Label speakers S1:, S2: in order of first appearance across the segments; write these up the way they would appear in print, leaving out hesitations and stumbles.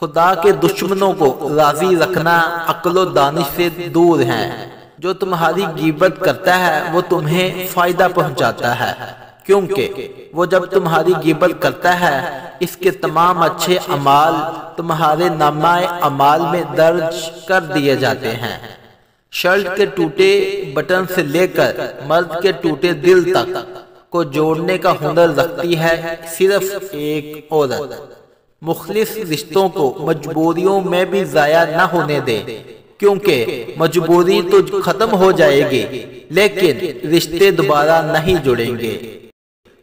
S1: खुदा के दुश्मनों को राजी रखना अक्ल व दानिश से दूर है। जो तुम्हारी गीबत करता है वो तुम्हें फायदा पहुंचाता है, क्योंकि वो जब तुम्हारी गीबत करता है इसके तमाम अच्छे अमाल तुम्हारे नामाए अमाल में दर्ज कर दिए जाते हैं। शर्ट के टूटे बटन से लेकर मर्द के टूटे दिल तक को जोड़ने का हुनर रखती है सिर्फ एक औरत। मुखलिस रिश्तों को मजबूरियों में भी जाया न होने दे, क्योंकि मजबूरी तो खत्म हो जाएगी लेकिन रिश्ते दोबारा नहीं जुड़ेंगे।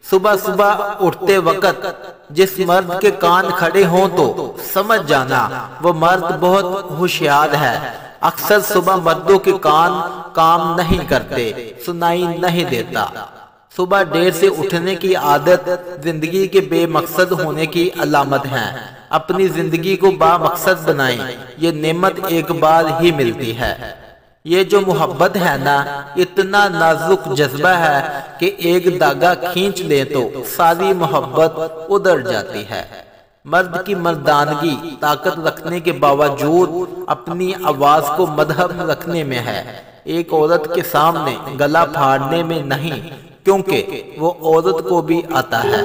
S1: सुबह सुबह उठते वक्त जिस मर्द के कान खड़े हों तो समझ जाना वो मर्द बहुत होशियार है। अक्सर सुबह मर्दों के कान काम नहीं करते, सुनाई नहीं देता। सुबह देर से उठने की आदत जिंदगी के बेमकसद होने की अलामत है। अपनी जिंदगी को बामकसद बनाएं, ये नेमत एक बार ही मिलती है। ये जो मोहब्बत है ना, इतना नाजुक जज्बा है कि एक धागा खींच ले तो सारी मोहब्बत उधड़ जाती है। मर्द की मर्दानगी ताकत रखने के बावजूद अपनी आवाज को मदहब रखने में है, एक औरत के सामने गला फाड़ने में नहीं, क्योंकि वो औरत को भी आता है।